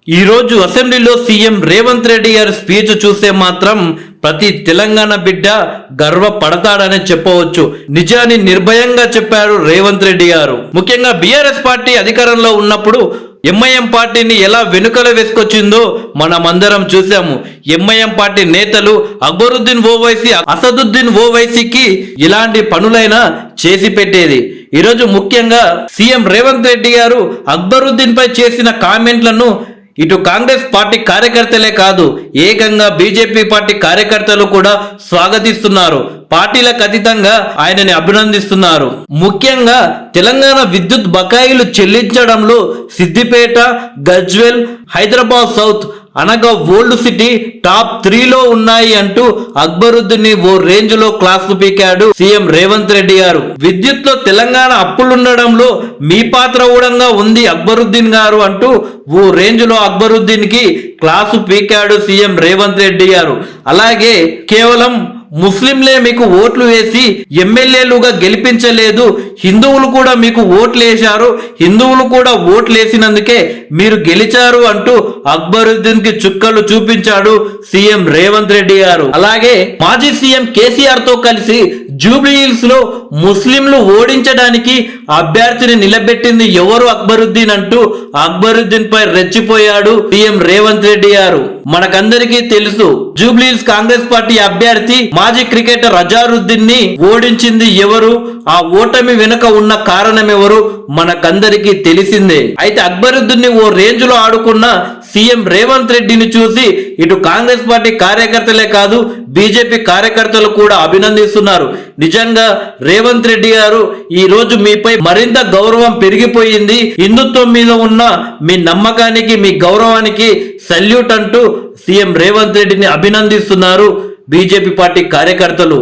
ఈ రోజు అసెంబ్లీలో సీఎం రేవంత్ రెడ్డి గారి స్పీచ్ చూస్తే మాత్రం ప్రతి తెలంగాణ బిడ్డ గర్వపడతాడని చెప్పవచ్చు. నిజాన్ని నిర్భయంగా చెప్పారు రేవంత్ రెడ్డి గారు. ముఖ్యంగా బీఆర్ఎస్ పార్టీ అధికారంలో ఉన్నప్పుడు ఎంఐఎం పార్టీని ఎలా వెనుకల వేసుకొచ్చిందో మనమందరం చూసాము. ఎంఐఎం పార్టీ నేతలు అక్బరుద్దీన్ ఓవైసీ, అసదుద్దీన్ ఓవైసీకి ఇలాంటి పనులైనా చేసి పెట్టేది. ఈరోజు ముఖ్యంగా సీఎం రేవంత్ రెడ్డి గారు అక్బరుద్దీన్ పై చేసిన కామెంట్లను ఇటు కాంగ్రెస్ పార్టీ కార్యకర్తలే కాదు, ఏకంగా బీజేపీ పార్టీ కార్యకర్తలు కూడా స్వాగతిస్తున్నారు. పార్టీలకు అతీతంగా ఆయనని అభినందిస్తున్నారు. ముఖ్యంగా తెలంగాణ విద్యుత్ బకాయిలు చెల్లించడంలో సిద్దిపేట, గజ్వెల్, హైదరాబాద్ సౌత్ అనగా ఓల్డ్ సిటీ టాప్ 3లో ఉన్నాయి అంటూ అక్బరుద్దీన్ ఓ రేంజ్ లో క్లాస్ పీకాడు సీఎం రేవంత్ రెడ్డి గారు. విద్యుత్ లో తెలంగాణ అప్పులుండడంలో మీ పాత్ర కూడా ఉంది అక్బరుద్దీన్ గారు అంటూ ఓ రేంజ్ లో అక్బరుద్దీన్ కి క్లాసు పీకాడు సీఎం రేవంత్ రెడ్డి గారు. అలాగే కేవలం ముస్లింలే మీకు ఓట్లు వేసి ఎమ్మెల్యేలుగా గెలిపించలేదు, హిందువులు కూడా మీకు ఓట్లు వేశారు, హిందువులు కూడా ఓట్లు వేసినందుకే మీరు గెలిచారు అంటూ అక్బరుద్దీన్ కి చుక్కలు చూపించాడు సీఎం రేవంత్ రెడ్డి గారు. అలాగే మాజీ సీఎం కేసీఆర్ తో కలిసి జూబ్లీ హిల్స్ లో ముస్లింలు ఓడించడానికి అభ్యర్థిని నిలబెట్టింది ఎవరు? అక్బరుద్దీన్ అంటూ అక్బరుద్దీన్ పై రెచ్చిపోయాడు సీఎం రేవంత్ రెడ్డి గారు. మనకందరికీ తెలుసు, జూబ్లీ హిల్స్ కాంగ్రెస్ పార్టీ అభ్యర్థి మాజీ క్రికెటర్ అజారుద్దీన్ ని ఓడించింది ఎవరు? ఆ ఓటమి వెనుక ఉన్న కారణం ఎవరు? మనకందరికీ తెలిసిందే. అయితే అక్బరుద్దీన్ ని ఓ రేంజ్ లో ఆడుకున్న సీఎం రేవంత్ రెడ్డిని చూసి ఇటు కాంగ్రెస్ పార్టీ కార్యకర్తలే కాదు, బీజేపీ కార్యకర్తలు కూడా అభినందిస్తున్నారు. నిజంగా రేవంత్ రెడ్డి గారు ఈ రోజు మీపై మరింత గౌరవం పెరిగిపోయింది. హిందుత్వం మీద ఉన్న మీ నమ్మకానికి, మీ గౌరవానికి సల్యూట్ అంటూ సీఎం రేవంత్ రెడ్డిని అభినందిస్తున్నారు బీజేపీ పార్టీ కార్యకర్తలు.